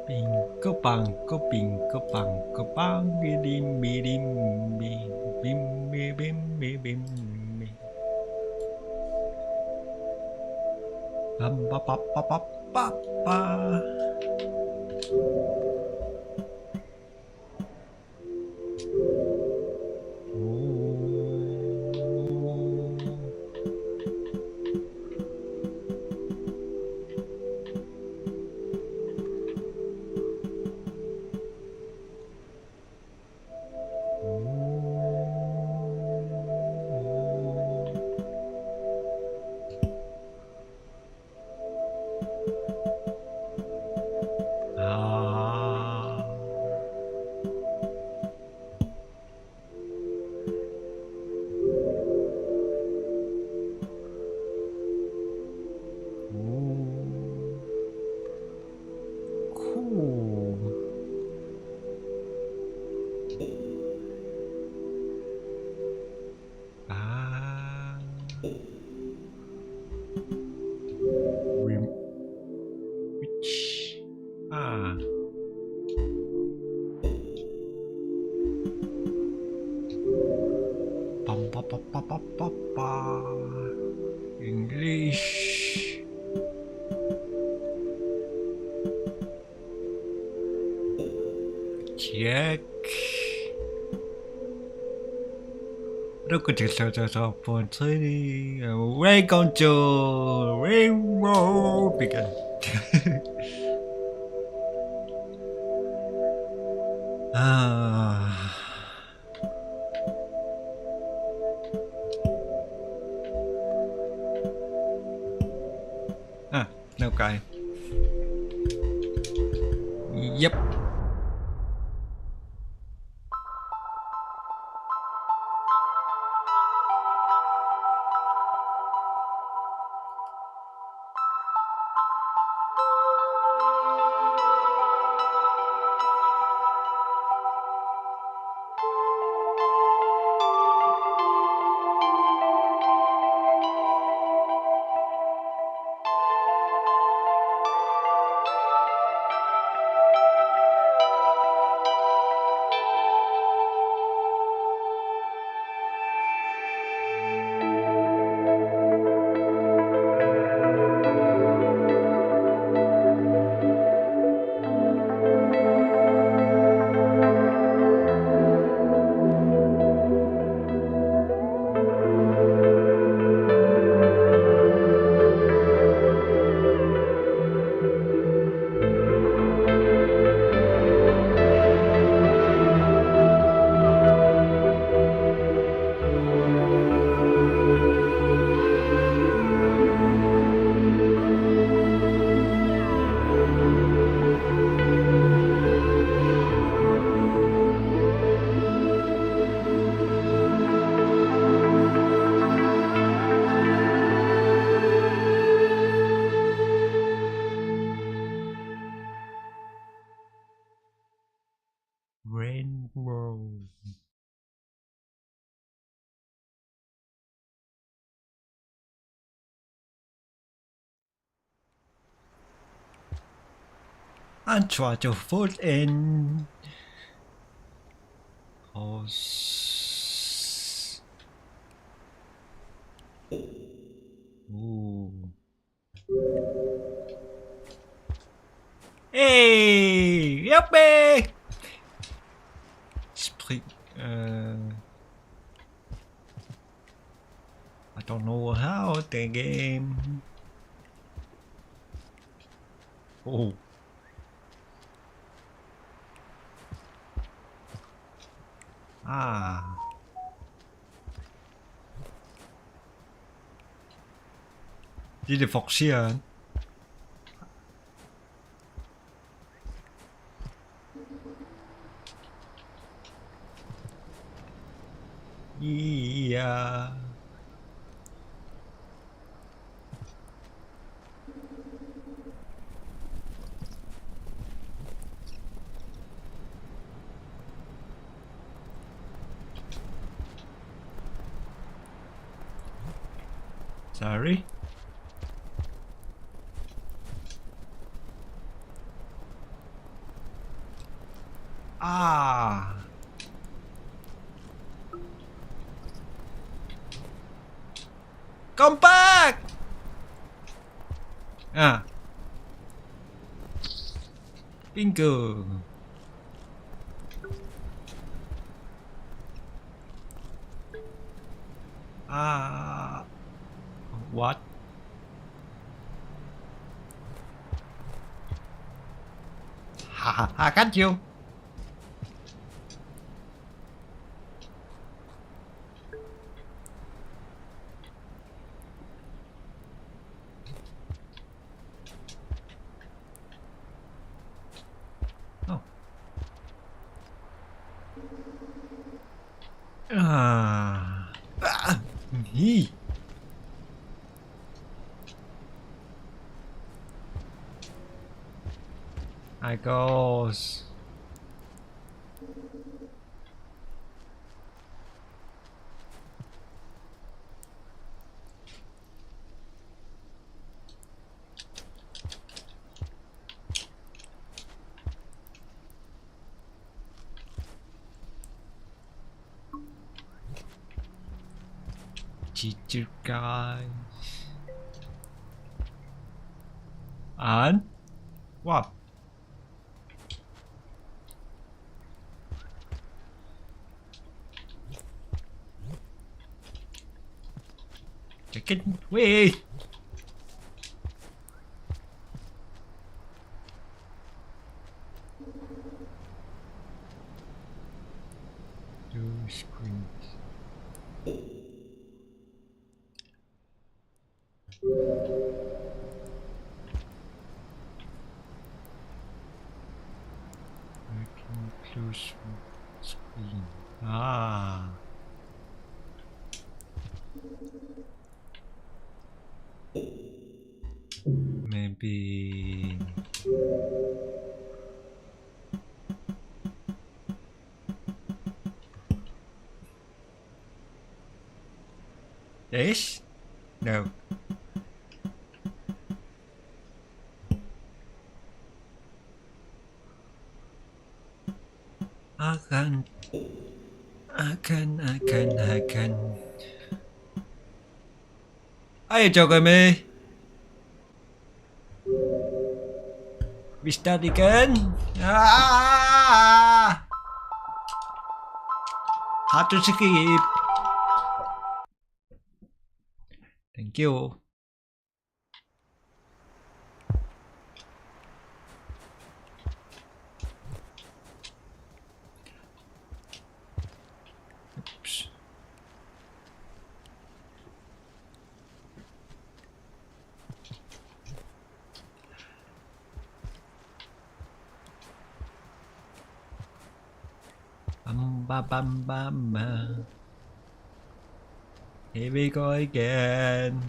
Bingo bango bingo bango bangi dimmi dimmi bimmi bimmi bimmi bam ba ba ba ba ba ba. Cool. Which bum ba ba ba ba ba ba. English. Check. 저 본트리 Welcome to Rainbow Beacon. Okay. Yep. Rainbow. And try to put in horse. Ooh. Hey, yuppie! Spring. I don't know how the game. Oh. Die fokussieren. Yeah. Sorry. Ah. Come back! Ah. Bingo. Ah. What? Ha, got you. Oh. Ah. Ah. He. I goes. Teacher guys. And what? Chicken way. Two screens. Working close screen. Ah. Maybe. This? No. Akan. Are you joking me? We start again? Ah! Hard to skip. Thank you. Oops. Bam. Here we go again.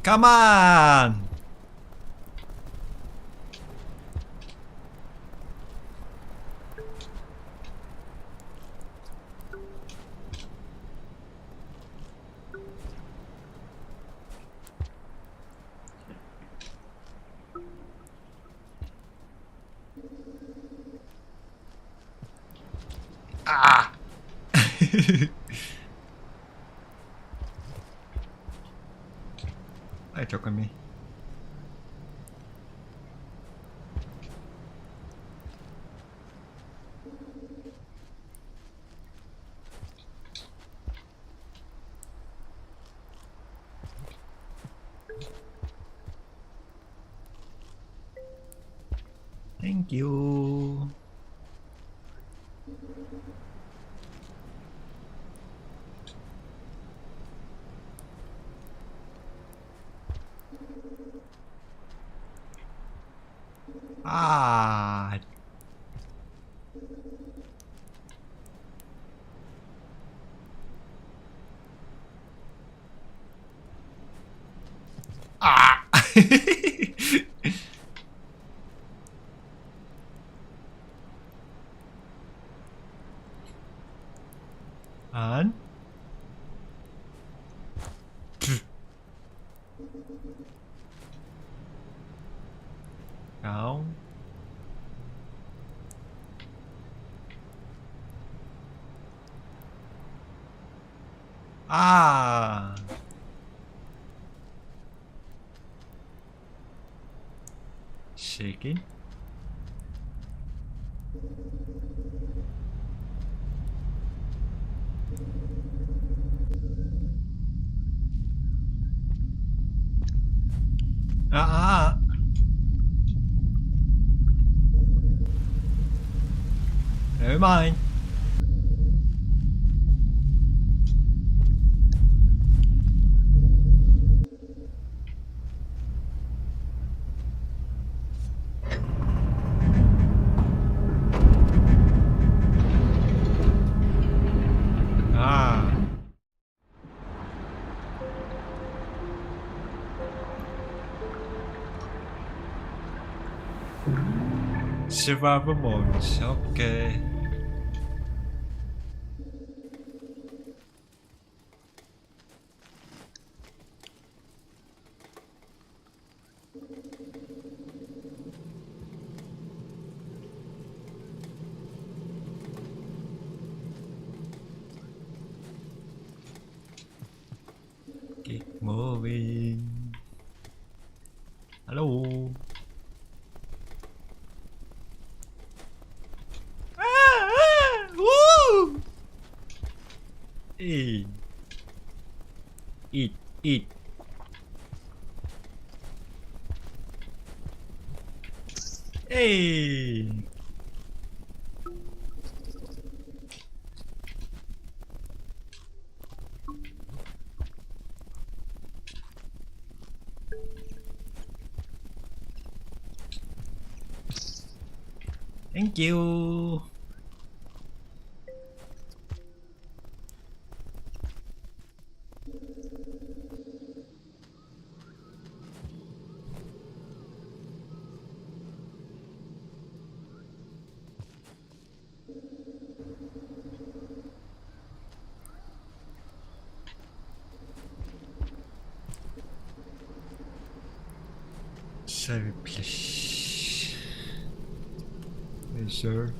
Come on! Ah! Are you joking me? Thank you. Ah. Ah. hán. Không. À. Shaking. À. Never mind. À. Survival mode. Ok. Keep moving. Hello. Woo! Eat. Eat. Eat. Hey. Thank you. Save it, please. Yes, sir.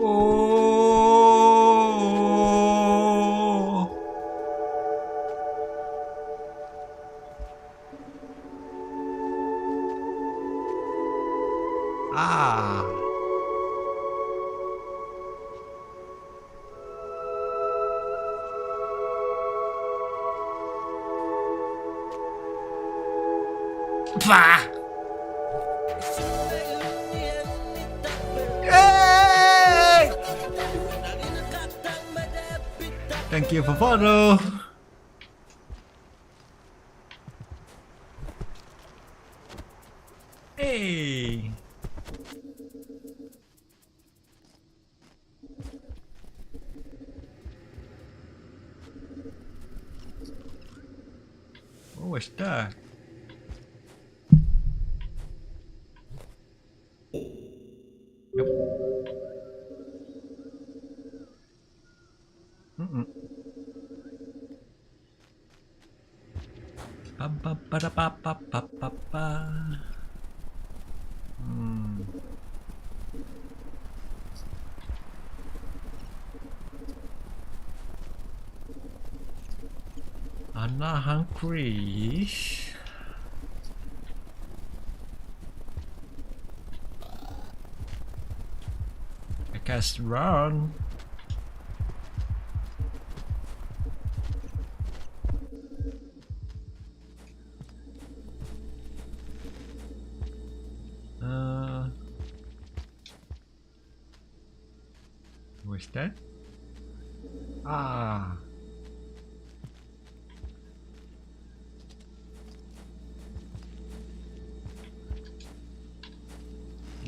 Oh. Ah. Bah. Yay! Thank you for follow. Hey. What was that? Nope. Mm-mm. Ba-ba-ba-da-ba-ba-ba-ba-ba. Hmm. I'm not hungry. I can't run. What's that? Ah.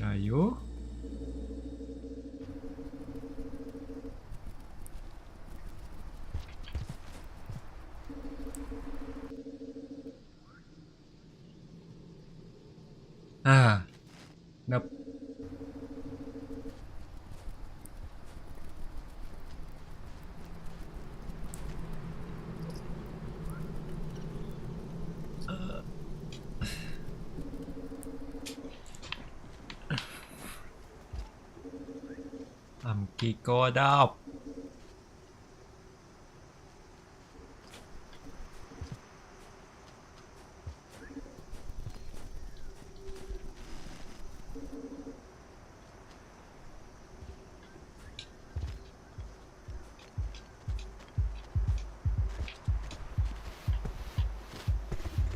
Are you? Ah. Nope. am geeked up.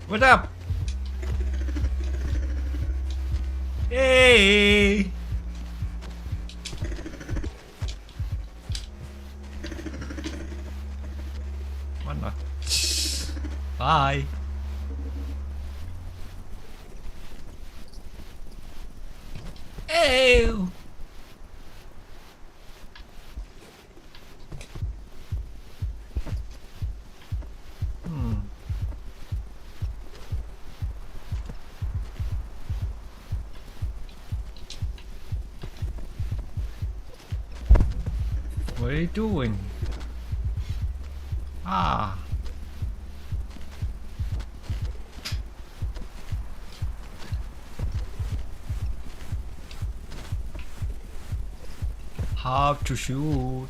What up? Hey! What not? Bye. Ew! What are you doing? Ah. How to shoot?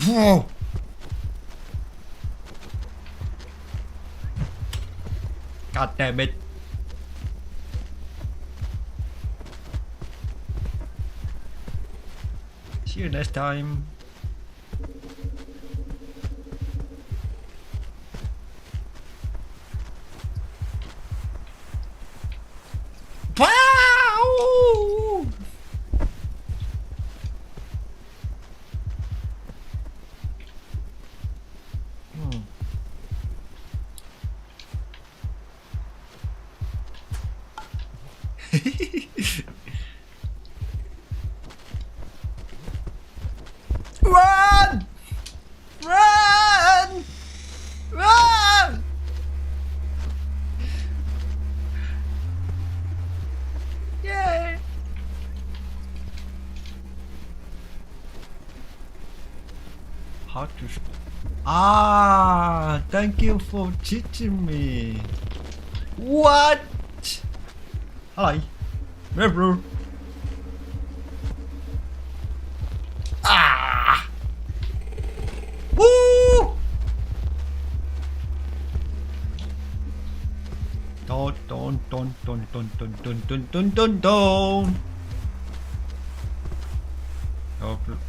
Whoa! God damn it. See you next time. Wow! Run! Run! Run! Yay! How to... Ah! Thank you for teaching me. What? Hi. Remember? Ah! Woo! Don't. Don't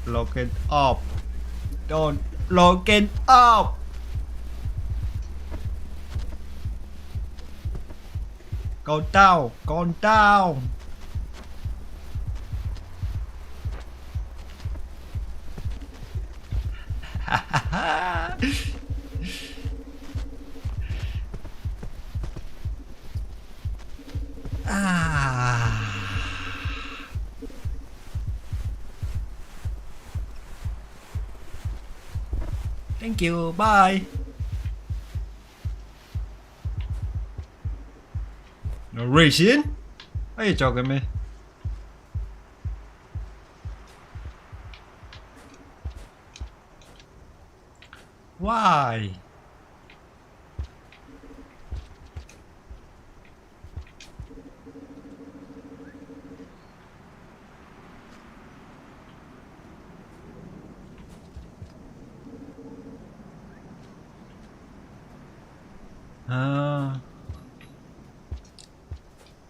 lock it up. Don't lock it up. Go down. Go down. Thank you. Bye. Narration? Are you joking me? Why?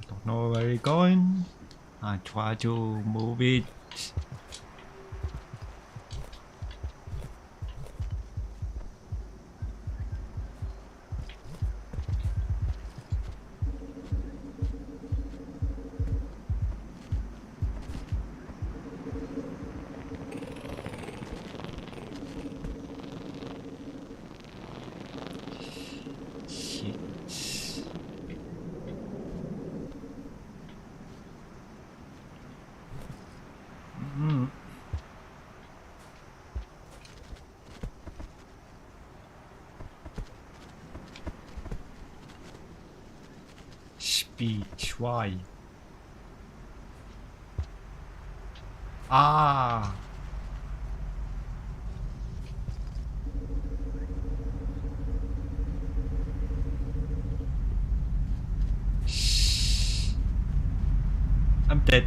Don't know where you're going. I try to move it. Speech, why? Ah. I'm dead.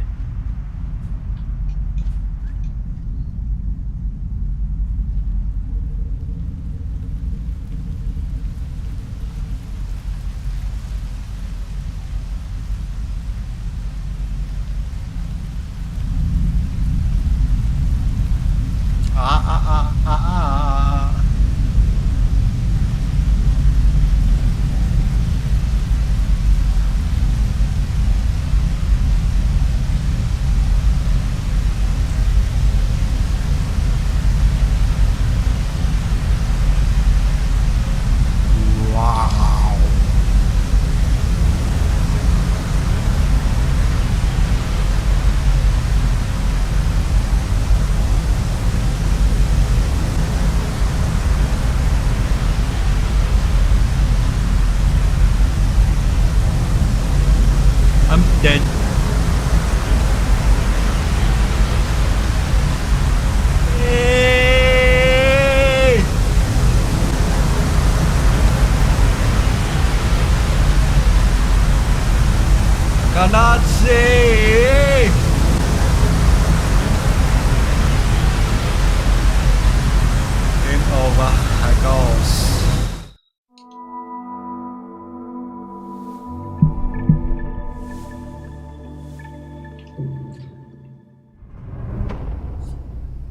Ah. Wow. I'm dead. Hey! Cannot see. Game over. I goes.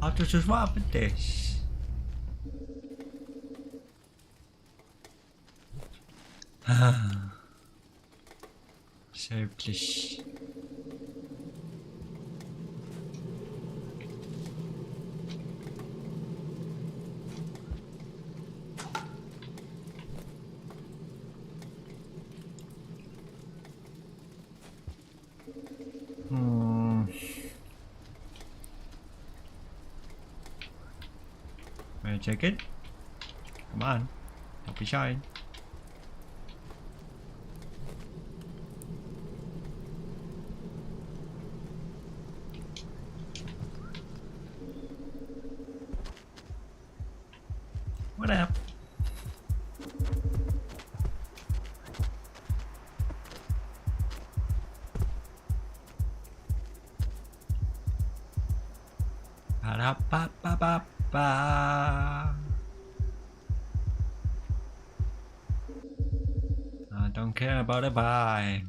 How to survive with this? Save please. May I check it? Come on. Don't be shy. What up? Ba-da-ba-ba-ba-ba. I don't care about the buy.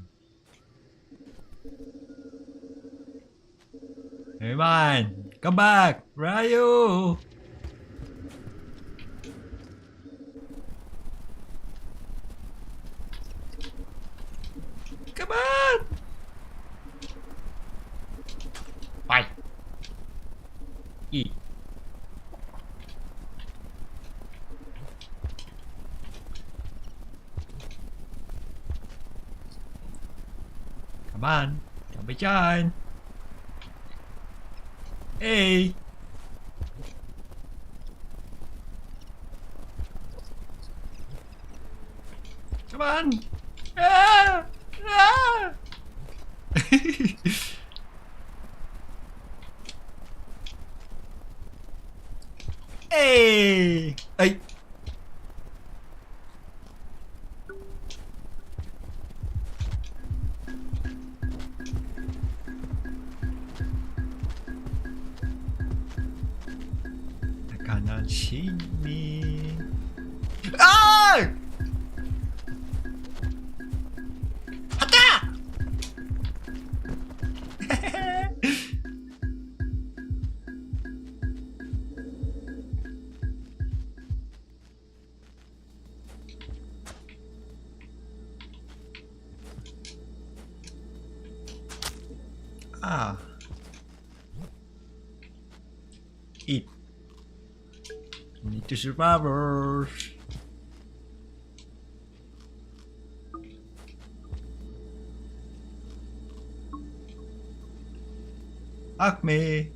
Hey man, come back! Where are you? Come on! Bye. Eat. Come on, don't be shy. Hey. Come on. Ah! Ah! Hey. Hey. They cannot see me. Ah! Hata! Ah. Eat. Need to survivors. Hug me.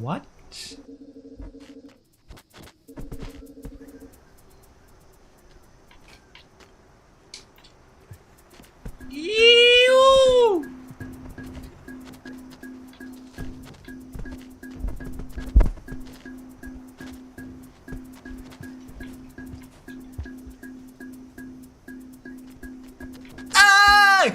What? Ew! Ah!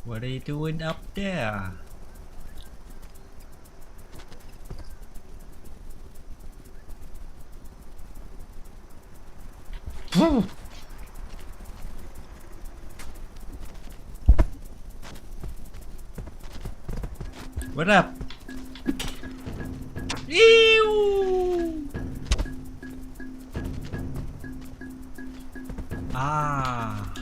What are you doing up there? What up? Ew! Ah.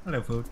Hello, food.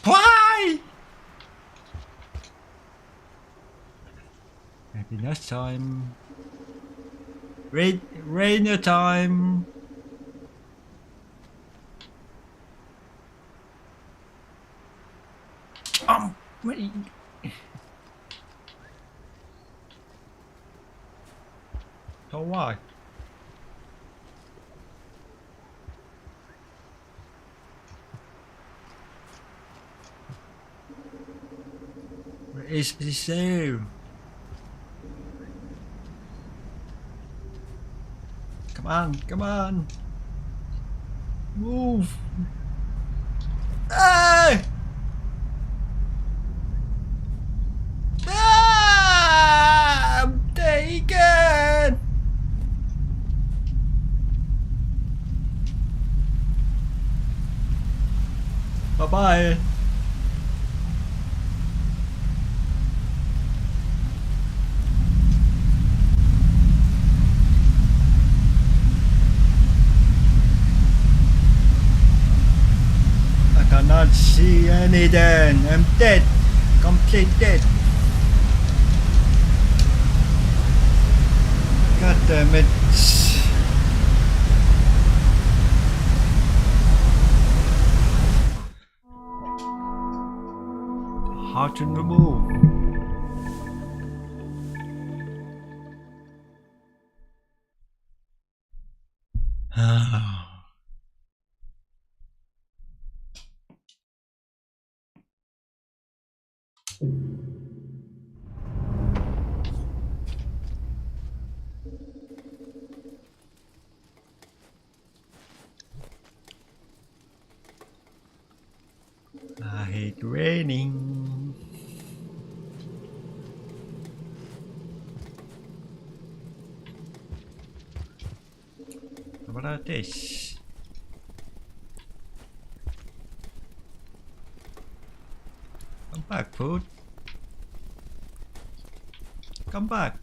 Why? Maybe next time. Rain time. Wait. So why? Where is the sale? Come on, come on. Move. Hey! Ah, I'm taken. Bye-bye. I cannot see anything. I'm dead. Complete dead. God damn it. How to remove? It's raining. How about this? Come back, food. Come back.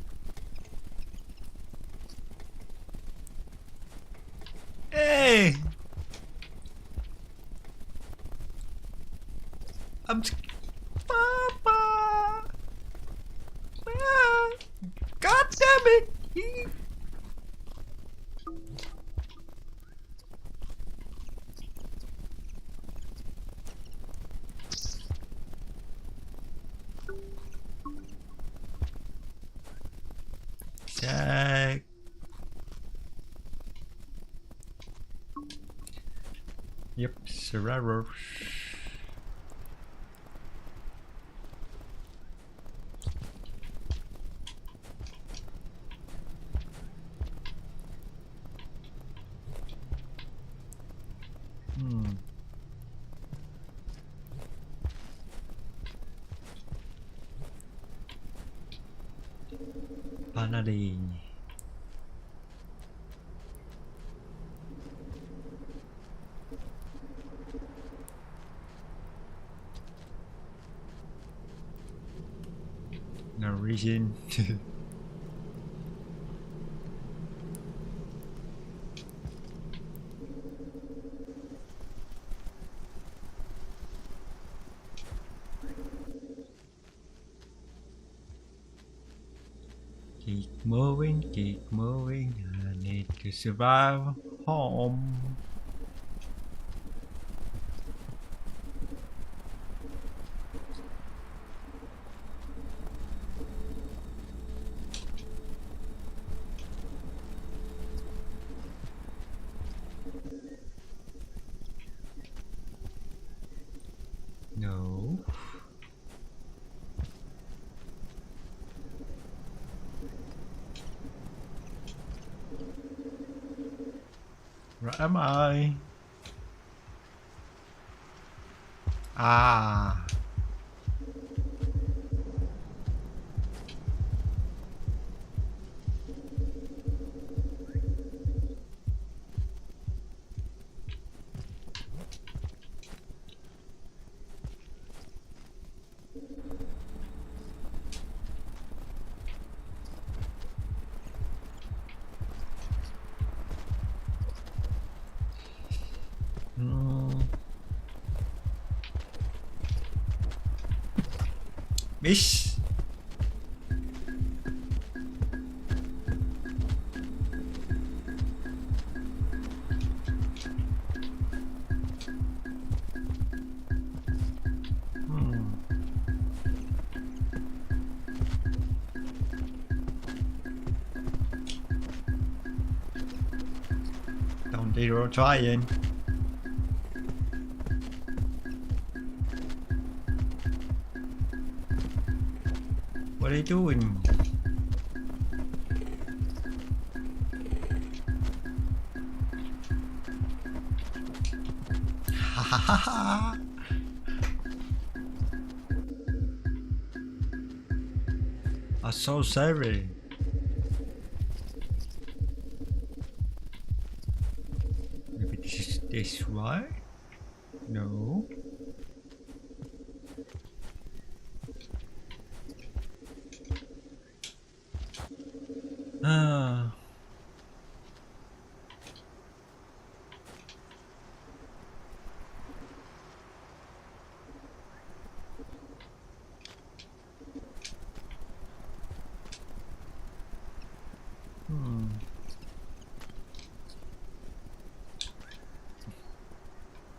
Hey! Papa! Ah, God damn it! Check. Yep, Serraro. Panadine. No reason. Keep moving, keep moving. I need to survive home. No. Where am I? Ah. Miss. Don't zero trying. What are you doing? Ha ha ha ha! I'm so sorry. Maybe this is this way? No. Ah.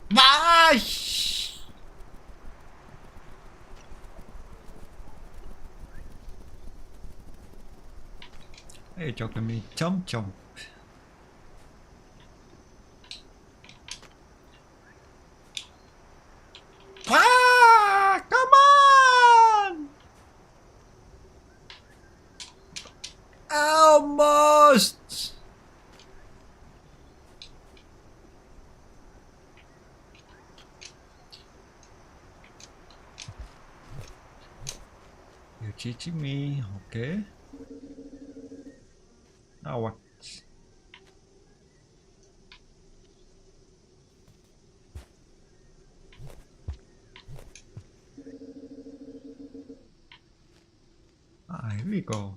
Nice! Hey, talking to me, chomp chomp. Ah, come on! Almost! teaching me. Okay. Now what? Here we go.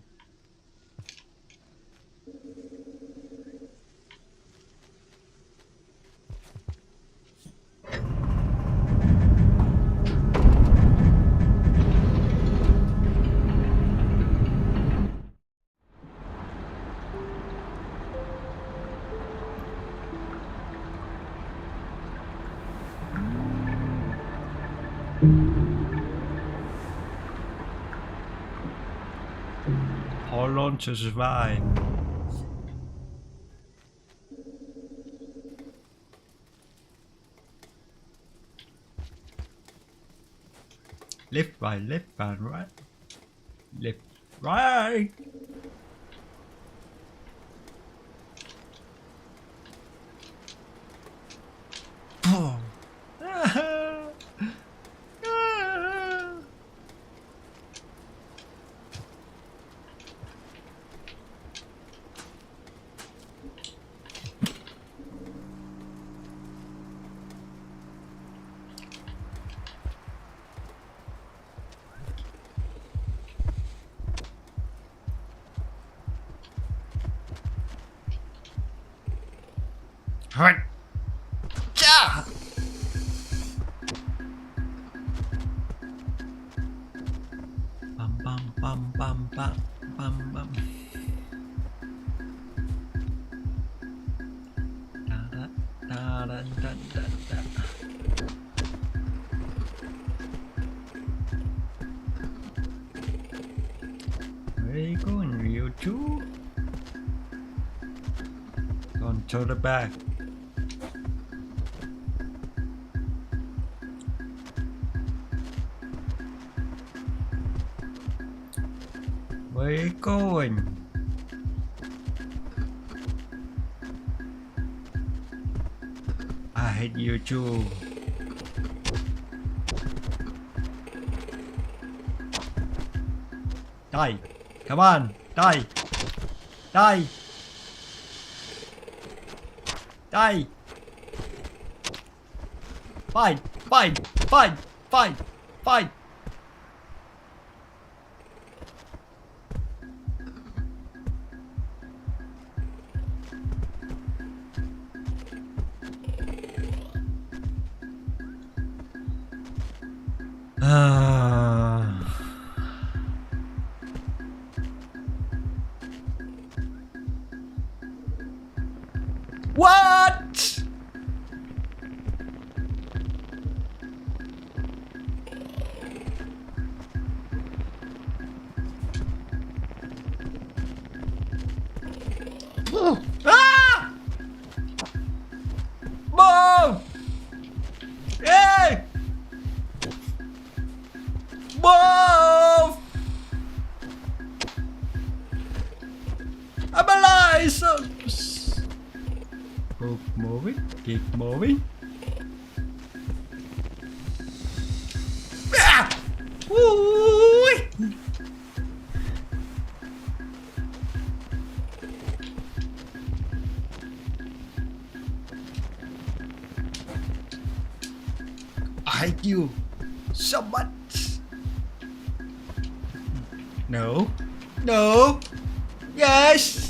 How long to survive? Left, right, right. Left, right. Oh. Hurt. Yeah. Bum bum bum bum bum bum bum. Da da da da da da da. Where you going, Ryu-chu? Gone to the back. Where you going? I hate you too. Die! Come on! Die! Die! Die! Fight! Fight! Fight! Fight! Fight! What? Ah! Move! Hey! Move! I'm alive! So... Keep moving. Ah! Ooh! I hate you so much. No. No. Yes.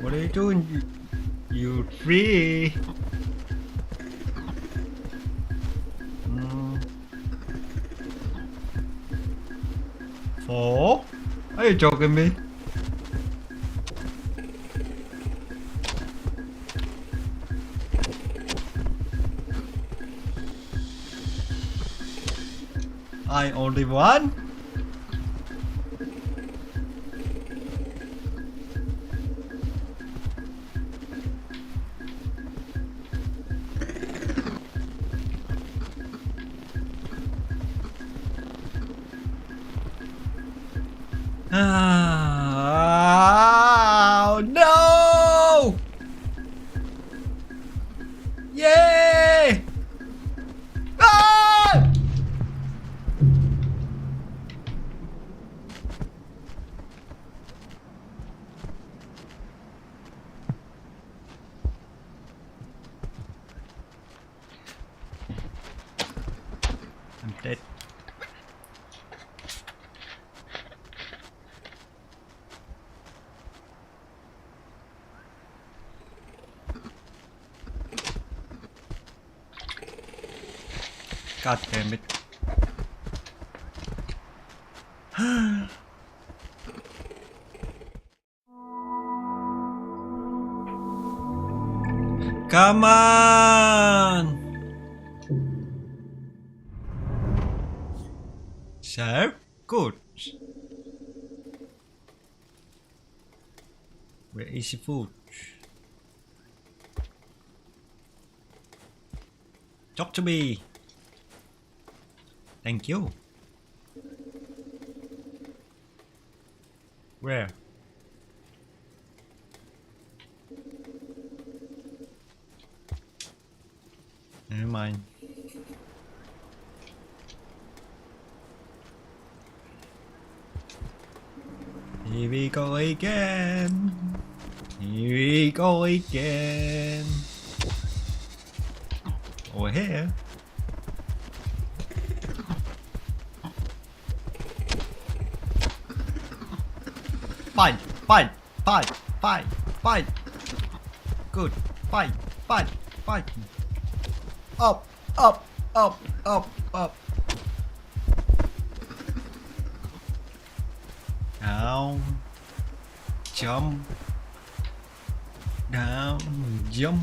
What are you doing? You free? Four? Are you joking me? I only one? Oh, no! Yay! Ah! I'm dead. God damn it. Come on! So good. Where is the food? Talk to me. Thank you. Where? Never mind. Here we go again. Here we go again. Over here. Fight, fight, fight, fight, fight. Good. Fight, fight, fight. Up, up, up, up, up. Down. Jump. Down. Jump.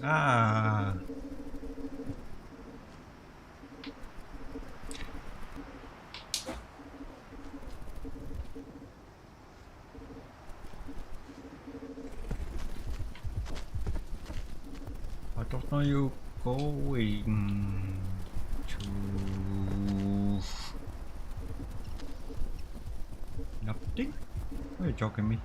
Ah. I don't know you going to nothing? Why are you joking me?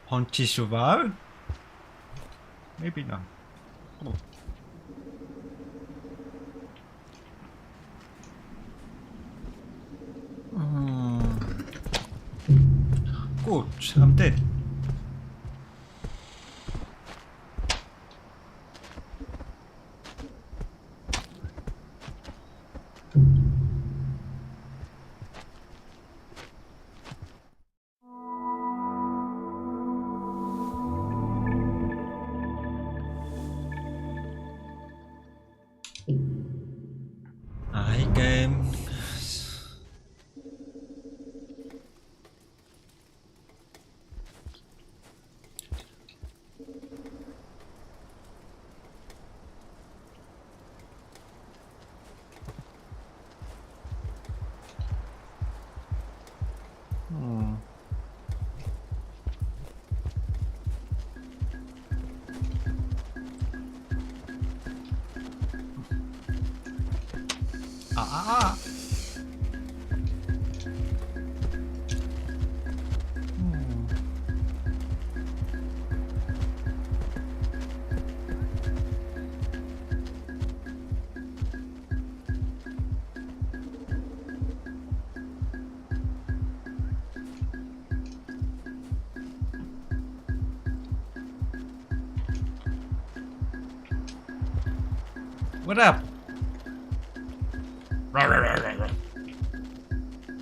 Hunchy survive? Maybe not. Oh. Good, I'm dead. I game. What up?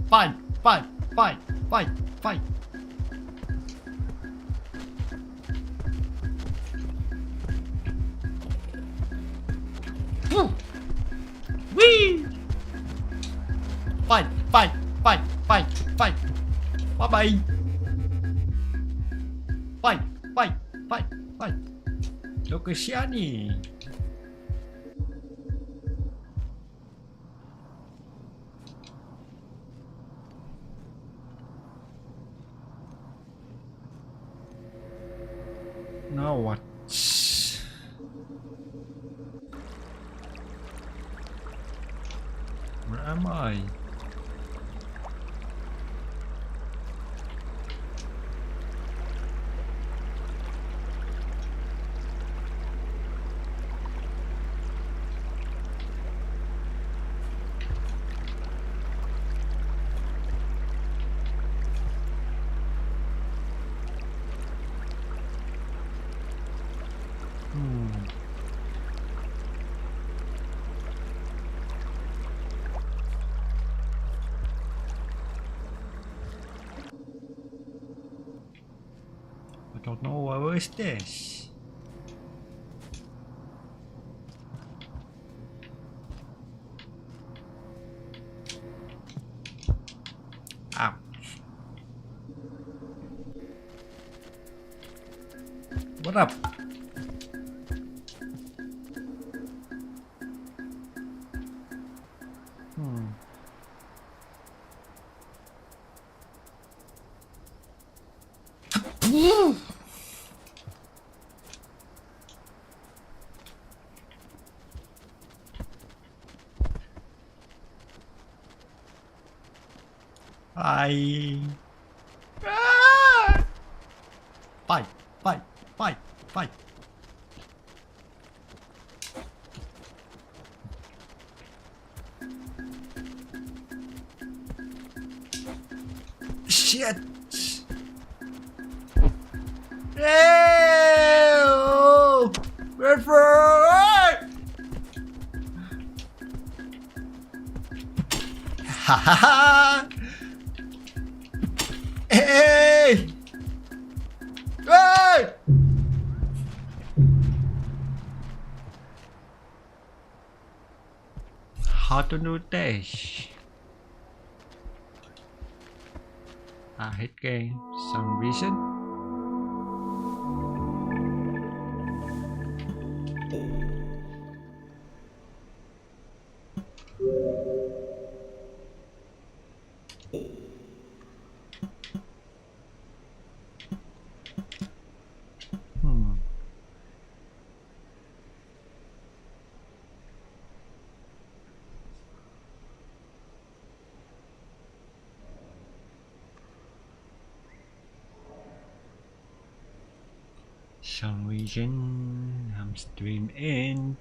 Fight, fight, fight, fight, fight. Whee! Fight, fight, fight, fight, fight. Bye bye. Fight! Fight! Fight! Fight! Lo que sea ni. Now what? Where am I? I don't know where is this. Ow. What up? I. Ah! Fight! Fight! Fight! Fight! Shit! Ew! Redford! Ha ha ha! Hey! Hey! How to do this? I hate game some reason. Some reason I'm stream in.